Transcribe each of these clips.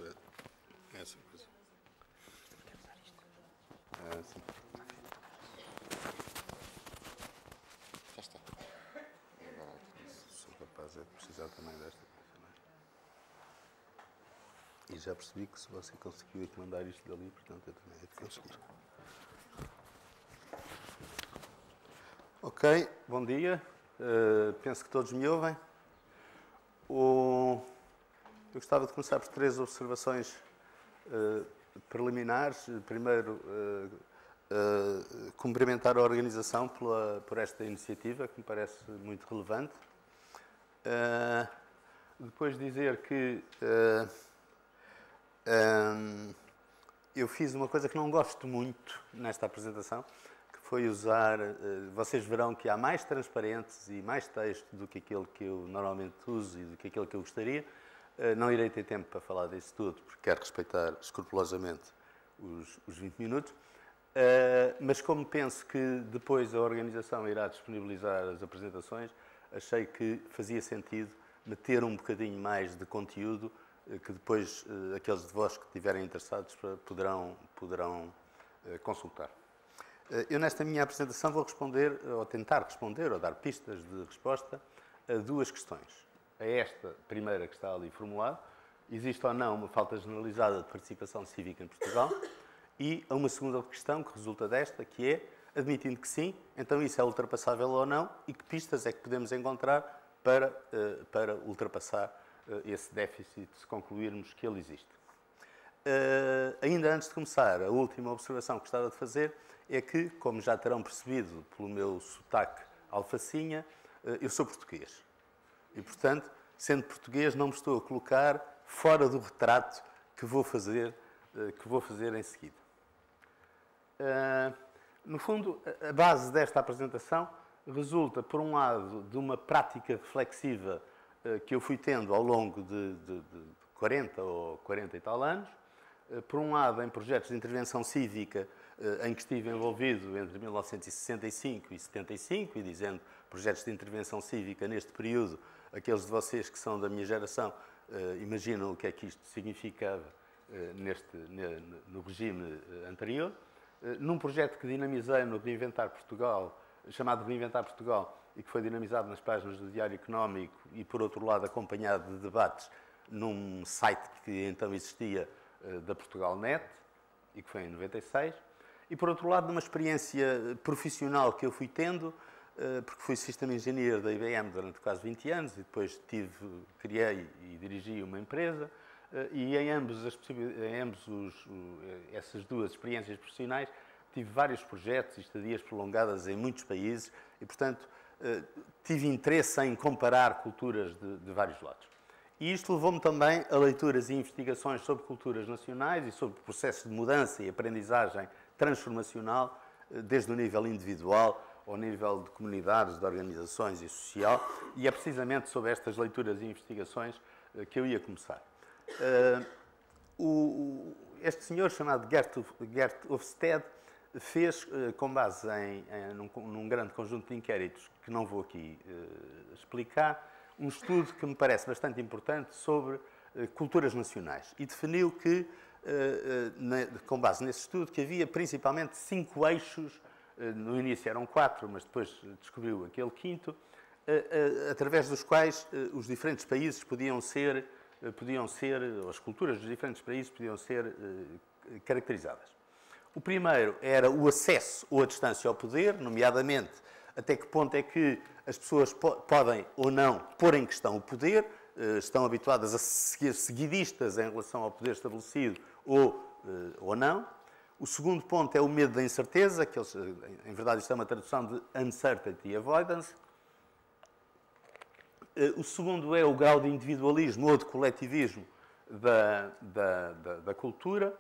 perceber. É essa coisa. É assim. Já está. Agora, sou capaz de precisar também desta coisa, não é? E já percebi que se você conseguiu mandar isto dali, portanto eu também hei de conseguir. Ok, bom dia. Penso que todos me ouvem. Eu gostava de começar por 3 observações preliminares. Primeiro, cumprimentar a organização por esta iniciativa, que me parece muito relevante. Depois dizer que eu fiz uma coisa que não gosto muito nesta apresentação, que foi usar... vocês verão que há mais transparentes e mais texto do que aquele que eu normalmente uso e do que aquele que eu gostaria. Não irei ter tempo para falar disso tudo, porque quero respeitar escrupulosamente os 20 minutos. Mas como penso que depois a organização irá disponibilizar as apresentações, achei que fazia sentido meter um bocadinho mais de conteúdo que depois aqueles de vós que estiverem interessados poderão consultar. Eu nesta minha apresentação vou responder, ou tentar responder, ou dar pistas de resposta a 2 questões. A esta primeira que está ali formulada, existe ou não uma falta generalizada de participação cívica em Portugal, e a uma segunda questão que resulta desta, que é, admitindo que sim, então isso é ultrapassável ou não, e que pistas é que podemos encontrar para ultrapassar esse déficit, se concluirmos que ele existe. Ainda antes de começar, a última observação que gostava de fazer é que, como já terão percebido pelo meu sotaque alfacinha, eu sou português. E, portanto, sendo português, não me estou a colocar fora do retrato que vou fazer em seguida. No fundo, a base desta apresentação resulta, por um lado, de uma prática reflexiva que eu fui tendo ao longo de 40 ou 40 e tal anos. Por um lado, em projetos de intervenção cívica em que estive envolvido entre 1965 e 75, e dizendo projetos de intervenção cívica neste período, aqueles de vocês que são da minha geração imaginam o que é que isto significava no regime anterior. Num projeto que dinamizei no Reinventar Portugal, chamado Reinventar Portugal, e que foi dinamizado nas páginas do Diário Económico e, por outro lado, acompanhado de debates num site que então existia, da Portugal.net, e que foi em 96. E, por outro lado, numa experiência profissional que eu fui tendo, porque fui System Engineer da IBM durante quase 20 anos, e depois criei e dirigi uma empresa, e em essas 2 experiências profissionais tive vários projetos e estadias prolongadas em muitos países e, portanto, tive interesse em comparar culturas de vários lados. E isto levou-me também a leituras e investigações sobre culturas nacionais e sobre processos de mudança e aprendizagem transformacional, desde o nível individual ao nível de comunidades, de organizações e social, e é precisamente sobre estas leituras e investigações que eu ia começar. Este senhor, chamado Gert Hofstede, fez, com base num grande conjunto de inquéritos que não vou aqui explicar, um estudo que me parece bastante importante sobre culturas nacionais, e definiu que, com base nesse estudo, que havia principalmente 5 eixos, no início eram 4, mas depois descobriu aquele 5º, através dos quais os diferentes países podiam ser, as culturas dos diferentes países podiam ser caracterizadas. O primeiro era o acesso ou a distância ao poder, nomeadamente até que ponto é que as pessoas podem ou não pôr em questão o poder, estão habituadas a ser seguidistas em relação ao poder estabelecido ou não. O segundo ponto é o medo da incerteza, que em verdade isto é uma tradução de uncertainty avoidance. O segundo é o grau de individualismo ou de coletivismo da cultura.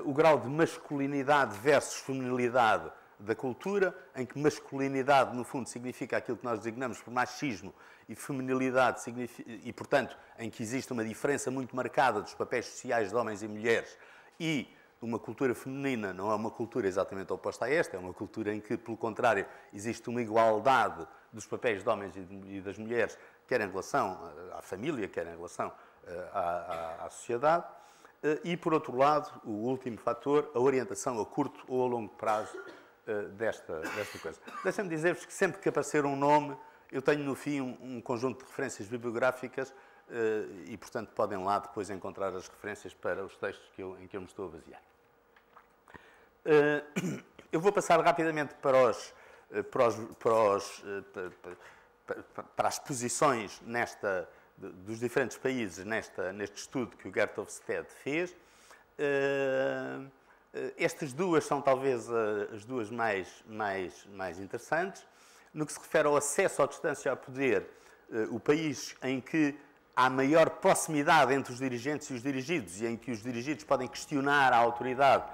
O grau de masculinidade versus feminilidade da cultura, em que masculinidade, no fundo, significa aquilo que nós designamos por machismo, e feminilidade significa, e, portanto, em que existe uma diferença muito marcada dos papéis sociais de homens e mulheres, e uma cultura feminina não é uma cultura exatamente oposta a esta, é uma cultura em que, pelo contrário, existe uma igualdade dos papéis de homens e das mulheres, quer em relação à família, quer em relação à sociedade. e, por outro lado, o último fator, a orientação a curto ou a longo prazo desta coisa. Deixem-me dizer-vos que sempre que aparecer um nome, eu tenho no fim um conjunto de referências bibliográficas e, portanto, podem lá depois encontrar as referências para os textos em que eu me estou a basear. Eu vou passar rapidamente para as posições dos diferentes países neste estudo que o Geert Hofstede fez. Estas duas são talvez as duas mais interessantes. No que se refere ao acesso à distância ao poder, o país em que há maior proximidade entre os dirigentes e os dirigidos e em que os dirigidos podem questionar a autoridade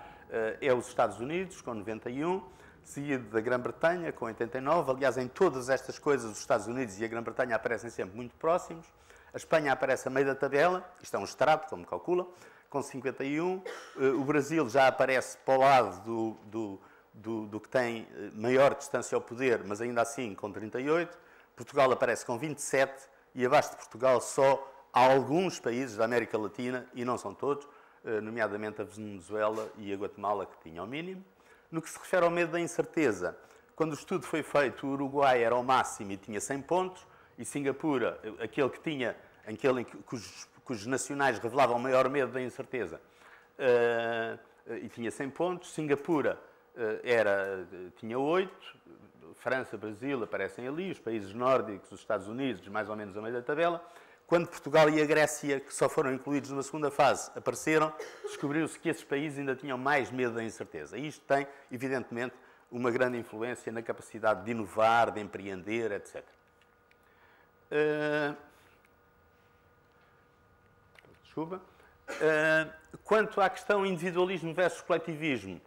é os Estados Unidos, com 91, seguido da Grã-Bretanha, com 89. Aliás, em todas estas coisas, os Estados Unidos e a Grã-Bretanha aparecem sempre muito próximos. A Espanha aparece a meio da tabela, isto é um extrato, como calcula, com 51. O Brasil já aparece para o lado do que tem maior distância ao poder, mas ainda assim com 38. Portugal aparece com 27 e abaixo de Portugal só há alguns países da América Latina, e não são todos, nomeadamente a Venezuela e a Guatemala, que tinham ao mínimo. No que se refere ao medo da incerteza, quando o estudo foi feito, o Uruguai era ao máximo e tinha 100 pontos, e Singapura, cujos nacionais revelavam maior medo da incerteza, e tinha 100 pontos. Singapura tinha 8, França, Brasil aparecem ali, os países nórdicos, os Estados Unidos, mais ou menos a meio da tabela. Quando Portugal e a Grécia, que só foram incluídos numa segunda fase, apareceram, descobriu-se que esses países ainda tinham mais medo da incerteza. E isto tem, evidentemente, uma grande influência na capacidade de inovar, de empreender, etc. Desculpa. Quanto à questão individualismo versus coletivismo,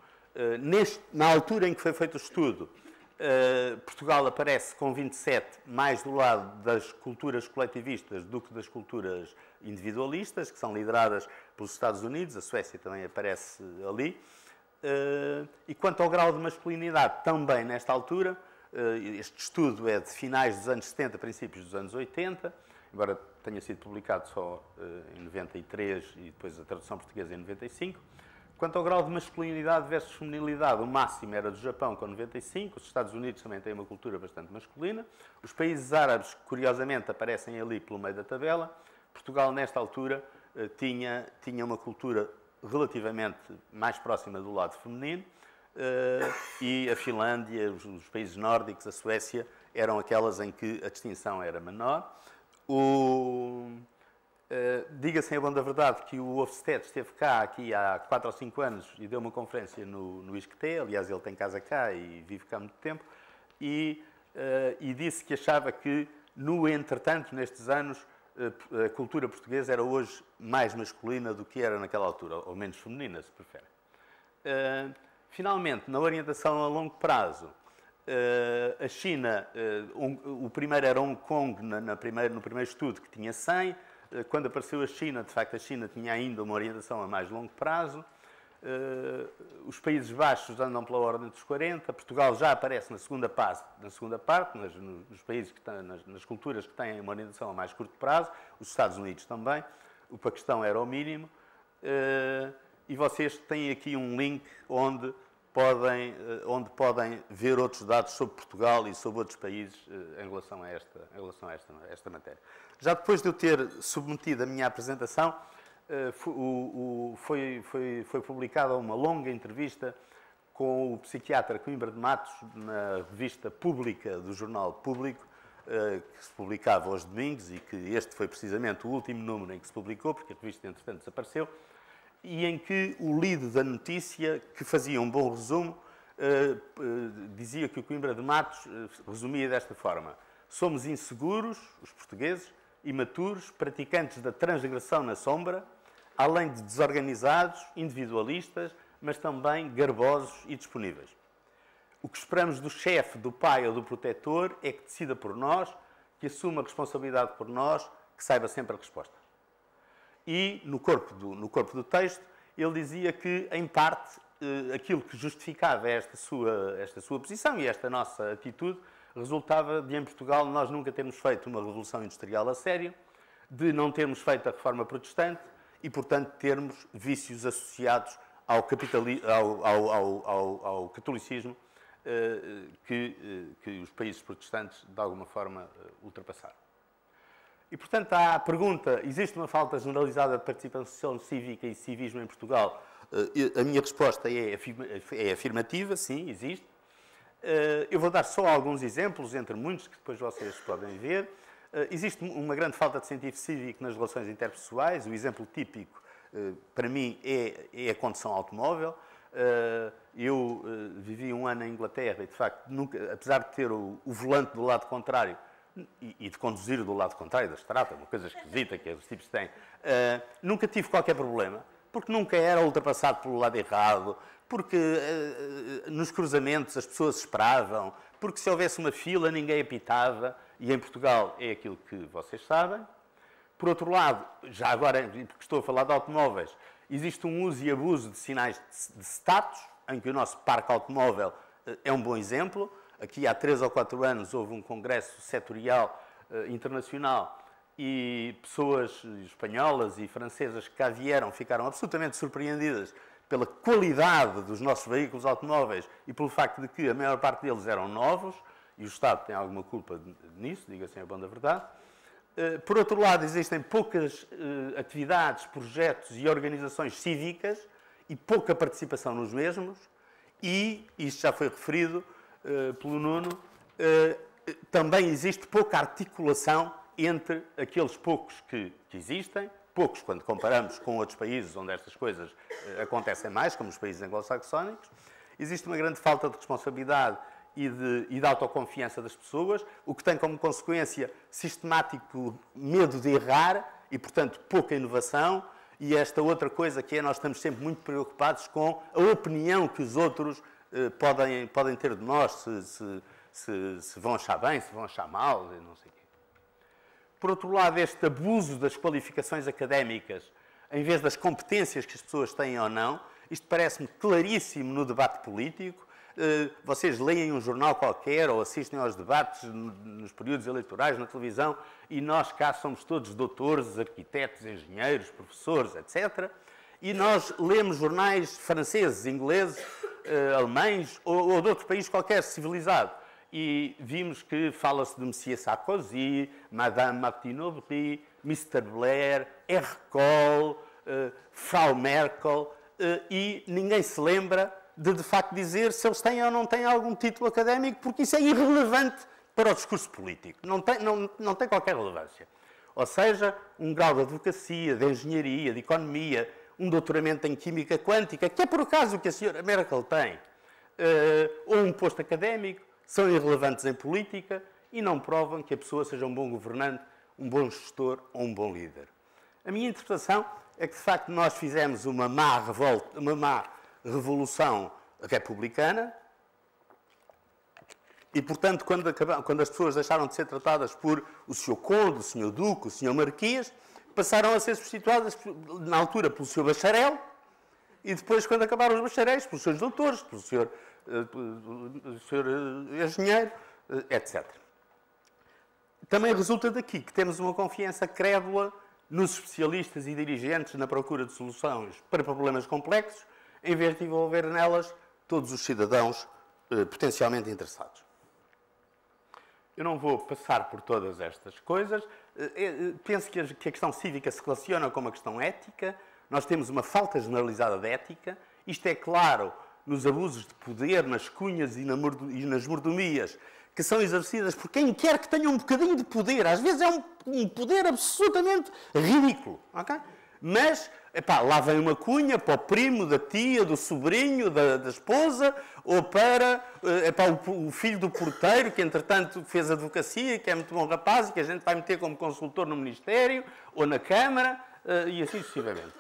na altura em que foi feito o estudo, Portugal aparece com 27 mais do lado das culturas coletivistas do que das culturas individualistas, que são lideradas pelos Estados Unidos. A Suécia também aparece ali. E quanto ao grau de masculinidade, também nesta altura, este estudo é de finais dos anos 70, princípios dos anos 80, embora tenha sido publicado só em 93 e depois a tradução portuguesa em 95. Quanto ao grau de masculinidade versus feminilidade, o máximo era do Japão, com 95. Os Estados Unidos também têm uma cultura bastante masculina. Os países árabes, curiosamente, aparecem ali pelo meio da tabela. Portugal, nesta altura, tinha uma cultura relativamente mais próxima do lado feminino. E a Finlândia, os países nórdicos, a Suécia, eram aquelas em que a distinção era menor. Diga-se em bom da verdade que o Hofstede esteve cá aqui há 4 ou 5 anos e deu uma conferência no ISCTE. Aliás, ele tem casa cá e vive cá há muito tempo, e disse que achava que, no entretanto, nestes anos, a cultura portuguesa era hoje mais masculina do que era naquela altura, ou menos feminina, se prefere. Finalmente, na orientação a longo prazo, a China, o primeiro era Hong Kong no primeiro estudo, que tinha 100. Quando apareceu a China, de facto, a China tinha ainda uma orientação a mais longo prazo. Os Países Baixos andam pela ordem dos 40. Portugal já aparece na segunda parte, nos países nas culturas que têm uma orientação a mais curto prazo. Os Estados Unidos também. O Paquistão era o mínimo. E vocês têm aqui um link onde podem ver outros dados sobre Portugal e sobre outros países em relação a esta matéria. Já depois de eu ter submetido a minha apresentação, foi publicada uma longa entrevista com o psiquiatra Coimbra de Matos na revista pública do Jornal Público, que se publicava aos domingos, e que este foi precisamente o último número em que se publicou, porque a revista, entretanto, desapareceu, e em que o lead da notícia, que fazia um bom resumo, dizia que o Coimbra de Matos resumia desta forma: somos inseguros, os portugueses, imaturos, praticantes da transgressão na sombra, além de desorganizados, individualistas, mas também garbosos e disponíveis. O que esperamos do chefe, do pai ou do protetor é que decida por nós, que assuma a responsabilidade por nós, que saiba sempre a resposta. E, no corpo do texto, ele dizia que, em parte, aquilo que justificava esta sua posição e esta nossa atitude resultava de, em Portugal, nós nunca termos feito uma revolução industrial a sério, de não termos feito a reforma protestante e, portanto, termos vícios associados ao catolicismo que os países protestantes, de alguma forma, ultrapassaram. E, portanto, há a pergunta, existe uma falta generalizada de participação cívica e civismo em Portugal? A minha resposta é afirmativa, sim, existe. Eu vou dar só alguns exemplos, entre muitos, que depois vocês podem ver. Existe uma grande falta de sentido cívico nas relações interpessoais. O exemplo típico, para mim, é a condução automóvel. Eu vivi um ano em Inglaterra e, de facto, nunca, apesar de ter o volante do lado contrário e de conduzir do lado contrário da estrada, uma coisa esquisita que os tipos têm, nunca tive qualquer problema, porque nunca era ultrapassado pelo lado errado, porque nos cruzamentos as pessoas esperavam, porque se houvesse uma fila ninguém apitava, e em Portugal é aquilo que vocês sabem. Por outro lado, já agora, porque estou a falar de automóveis, existe um uso e abuso de sinais de status, em que o nosso parque automóvel é um bom exemplo. Aqui há 3 ou 4 anos houve um congresso setorial internacional e pessoas espanholas e francesas que cá vieram ficaram absolutamente surpreendidas pela qualidade dos nossos veículos automóveis e pelo facto de que a maior parte deles eram novos, e o Estado tem alguma culpa nisso, diga-se a bom da verdade. Por outro lado, existem poucas atividades, projetos e organizações cívicas e pouca participação nos mesmos, e, isto já foi referido pelo Nuno, também existe pouca articulação entre aqueles poucos que existem, poucos quando comparamos com outros países onde estas coisas acontecem mais, como os países anglo-saxónicos. Existe uma grande falta de responsabilidade e de autoconfiança das pessoas, o que tem como consequência sistemático medo de errar e, portanto, pouca inovação. E esta outra coisa que é, nós estamos sempre muito preocupados com a opinião que os outros podem ter de nós, se vão achar bem, se vão achar mal, não sei o quê. Por outro lado, este abuso das qualificações académicas, em vez das competências que as pessoas têm ou não, isto parece-me claríssimo no debate político. Vocês leem um jornal qualquer ou assistem aos debates nos períodos eleitorais na televisão e nós cá somos todos doutores, arquitetos, engenheiros, professores, etc. E nós lemos jornais franceses, ingleses, alemães ou de outro país qualquer civilizado. E vimos que fala-se de Monsieur Sarkozy, Madame Martine Aubry, Mr. Blair, R. Cole, Frau Merkel, e ninguém se lembra de facto dizer se eles têm ou não têm algum título académico, porque isso é irrelevante para o discurso político. Não tem qualquer relevância. Ou seja, um grau de advocacia, de engenharia, de economia, um doutoramento em química quântica, que é por acaso o que a senhora Merkel tem, ou um posto académico, são irrelevantes em política e não provam que a pessoa seja um bom governante, um bom gestor ou um bom líder. A minha interpretação é que, de facto, nós fizemos uma má revolta, uma má revolução republicana e, portanto, quando as pessoas deixaram de ser tratadas por o Sr. Conde, o Sr. Duque, o Sr. Marquês, passaram a ser substituídas, na altura, pelo Sr. Bacharel e depois, quando acabaram os bacharéis, pelos seus doutores, pelo Sr. Engenheiro, etc. Também resulta daqui que temos uma confiança crédula nos especialistas e dirigentes na procura de soluções para problemas complexos, em vez de envolver nelas todos os cidadãos potencialmente interessados. Eu não vou passar por todas estas coisas. Penso que a questão cívica se relaciona com uma questão ética. Nós temos uma falta generalizada de ética. Isto é claro nos abusos de poder, nas cunhas e nas mordomias, que são exercidas por quem quer que tenha um bocadinho de poder. Às vezes é um poder absolutamente ridículo. Okay? Mas, lá vem uma cunha para o primo, da tia, do sobrinho, da esposa, ou para o filho do porteiro, que entretanto fez advocacia, que é muito bom rapaz, e que a gente vai meter como consultor no Ministério, ou na Câmara, e assim sucessivamente.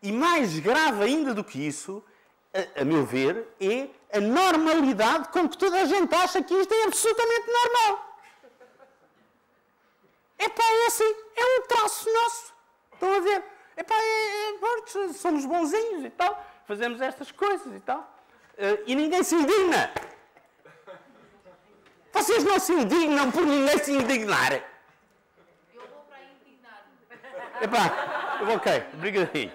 E mais grave ainda do que isso, a meu ver, é a normalidade com que toda a gente acha que isto é absolutamente normal. É assim, é um traço nosso. Estão a ver? Somos bonzinhos e tal, fazemos estas coisas e tal. E ninguém se indigna. Vocês não se indignam por ninguém se indignar. Eu vou para indignar-me. Ok, obrigadinho.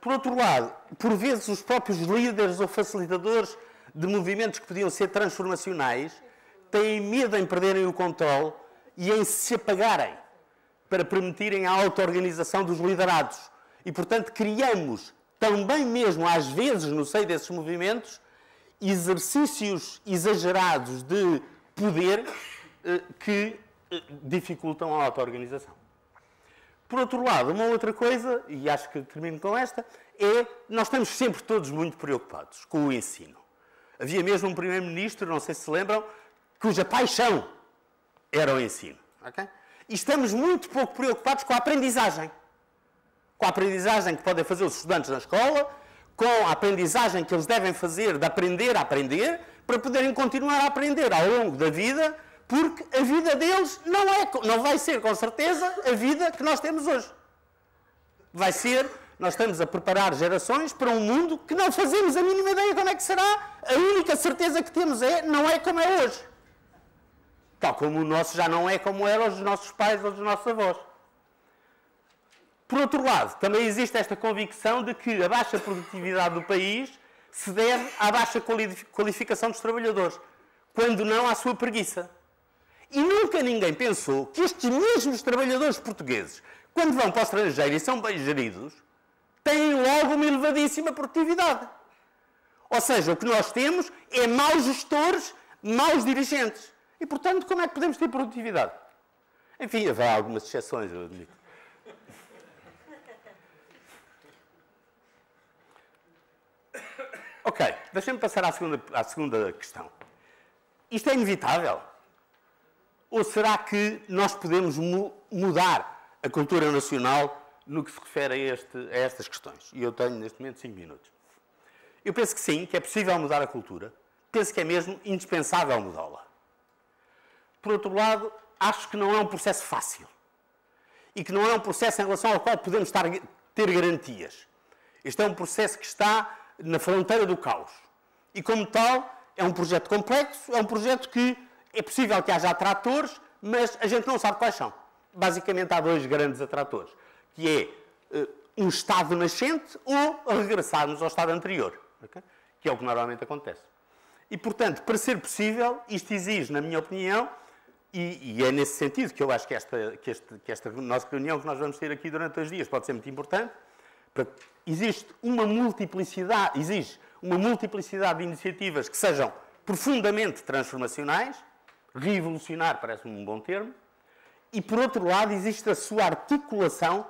Por outro lado, por vezes os próprios líderes ou facilitadores de movimentos que podiam ser transformacionais têm medo em perderem o controle e em se apagarem para permitirem a auto-organização dos liderados. E, portanto, criamos também mesmo, às vezes, no seio desses movimentos, exercícios exagerados de poder que dificultam a auto-organização. Por outro lado, uma outra coisa, e acho que termino com esta, é nós estamos sempre todos muito preocupados com o ensino. Havia mesmo um primeiro-ministro, não sei se se lembram, cuja paixão era o ensino. Okay? E estamos muito pouco preocupados com a aprendizagem. Com a aprendizagem que podem fazer os estudantes na escola, com a aprendizagem que eles devem fazer de aprender a aprender, para poderem continuar a aprender ao longo da vida, porque a vida deles não vai ser, com certeza, a vida que nós temos hoje. Vai ser, nós estamos a preparar gerações para um mundo que não fazemos a mínima ideia como é que será. A única certeza que temos não é como é hoje. Tal como o nosso já não é como eram os nossos pais ou os nossos avós. Por outro lado, também existe esta convicção de que a baixa produtividade do país se deve à baixa qualificação dos trabalhadores, quando não à sua preguiça. E nunca ninguém pensou que estes mesmos trabalhadores portugueses, quando vão para o estrangeiro e são bem geridos, têm logo uma elevadíssima produtividade. Ou seja, o que nós temos é maus gestores, maus dirigentes. E, portanto, como é que podemos ter produtividade? Enfim, haverá algumas exceções, eu admito. Ok, deixem-me passar à segunda questão. Isto é inevitável? Ou será que nós podemos mudar a cultura nacional no que se refere a estas questões? E eu tenho, neste momento, 5 minutos. Eu penso que sim, que é possível mudar a cultura. Penso que é mesmo indispensável mudá-la. Por outro lado, acho que não é um processo fácil. E que não é um processo em relação ao qual podemos ter garantias. Este é um processo que está na fronteira do caos. E, como tal, é um projeto complexo, é um projeto que é possível que haja atratores, mas a gente não sabe quais são. Basicamente, há 2 grandes atratores, que é um estado nascente ou regressarmos ao estado anterior, okay? Que é o que normalmente acontece. E, portanto, para ser possível, isto exige, na minha opinião, e é nesse sentido que eu acho que esta nossa reunião que nós vamos ter aqui durante 2 dias pode ser muito importante. Existe uma multiplicidade de iniciativas que sejam profundamente transformacionais, revolucionar parece-me um bom termo, e, por outro lado, existe a sua articulação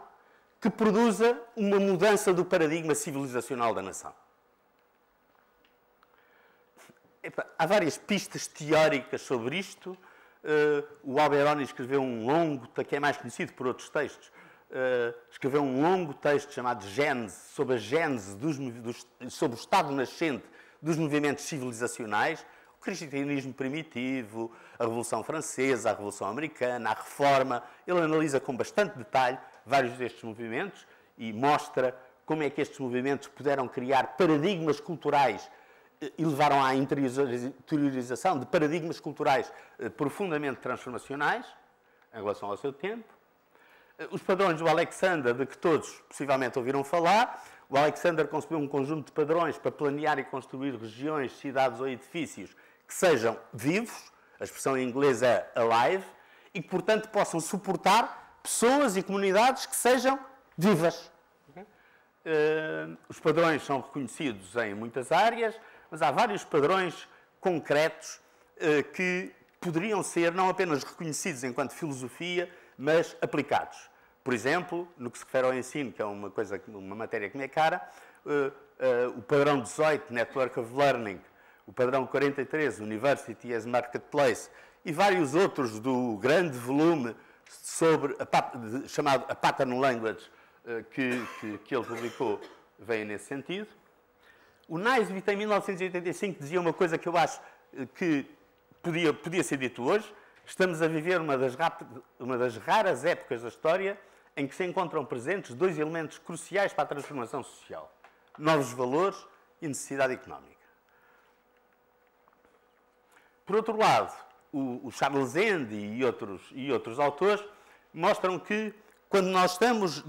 que produza uma mudança do paradigma civilizacional da nação. Há várias pistas teóricas sobre isto. O Alberoni escreveu um longo, que é mais conhecido por outros textos, escreveu um longo texto chamado Gênese, sobre a gênese, sobre o estado nascente dos movimentos civilizacionais, o cristianismo primitivo, a Revolução Francesa, a Revolução Americana, a Reforma. Ele analisa com bastante detalhe vários destes movimentos e mostra como é que estes movimentos puderam criar paradigmas culturais e levaram à interiorização de paradigmas culturais profundamente transformacionais em relação ao seu tempo. Os padrões do Alexander, de que todos possivelmente ouviram falar. O Alexander concebeu um conjunto de padrões para planear e construir regiões, cidades ou edifícios que sejam vivos, a expressão em inglês é alive, e que, portanto, possam suportar pessoas e comunidades que sejam vivas. Os padrões são reconhecidos em muitas áreas, mas há vários padrões concretos que poderiam ser não apenas reconhecidos enquanto filosofia, mas aplicados. Por exemplo, no que se refere ao ensino, que é uma matéria que me é cara, o padrão 18, Network of Learning, o padrão 43, University as Marketplace, e vários outros do grande volume chamado A Pattern Language, que ele publicou, vêm nesse sentido. O Naisbitt, em 1985, dizia uma coisa que eu acho que podia ser dito hoje. Estamos a viver uma das raras épocas da história em que se encontram presentes 2 elementos cruciais para a transformação social: novos valores e necessidade económica. Por outro lado, o Charles Ende e outros autores mostram que quando nós estamos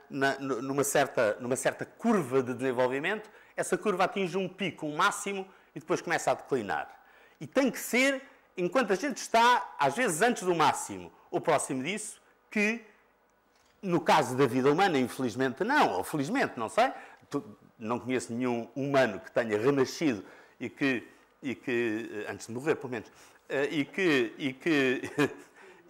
numa certa curva de desenvolvimento, essa curva atinge um pico, um máximo, e depois começa a declinar. E tem que ser, enquanto a gente está, às vezes antes do máximo, ou próximo disso, que, no caso da vida humana, infelizmente não, ou felizmente, não sei, não conheço nenhum humano que tenha renascido e que antes de morrer, pelo menos, e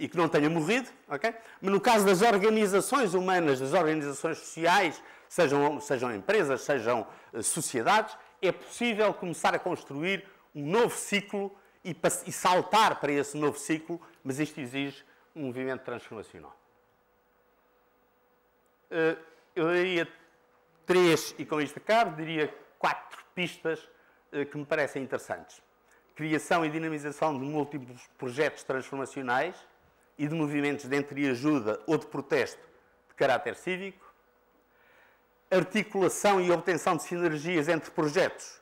que não tenha morrido, ok? Mas no caso das organizações humanas, das organizações sociais, sejam empresas, sejam sociedades, é possível começar a construir um novo ciclo e saltar para esse novo ciclo, mas isto exige um movimento transformacional. Eu daria 3, e com isto acabo, diria 4 pistas que me parecem interessantes. Criação e dinamização de múltiplos projetos transformacionais e de movimentos de entreajuda ou de protesto de caráter cívico. Articulação e obtenção de sinergias entre projetos,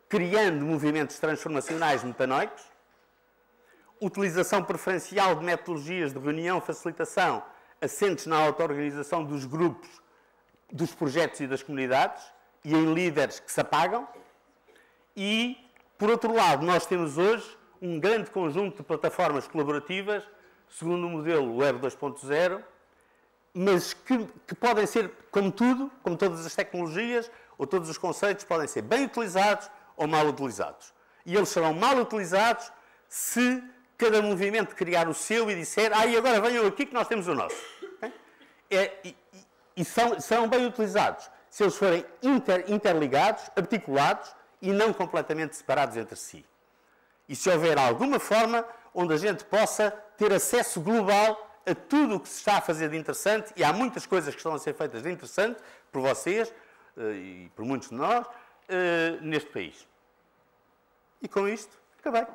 criando movimentos transformacionais metanoicos. Utilização preferencial de metodologias de reunião, facilitação, assentes na auto-organização dos grupos, dos projetos e das comunidades, e em líderes que se apagam. E, por outro lado, nós temos hoje um grande conjunto de plataformas colaborativas, segundo o modelo Web 2.0, mas que podem ser, como tudo, como todas as tecnologias, ou todos os conceitos, podem ser bem utilizados ou mal utilizados. E eles serão mal utilizados se cada movimento criar o seu e disser e agora venham aqui que nós temos o nosso. Okay? E serão bem utilizados se eles forem interligados, articulados e não completamente separados entre si. E se houver alguma forma onde a gente possa ter acesso global a tudo o que se está a fazer de interessante, e há muitas coisas que estão a ser feitas de interessante por vocês e por muitos de nós neste país. E com isto, acabei.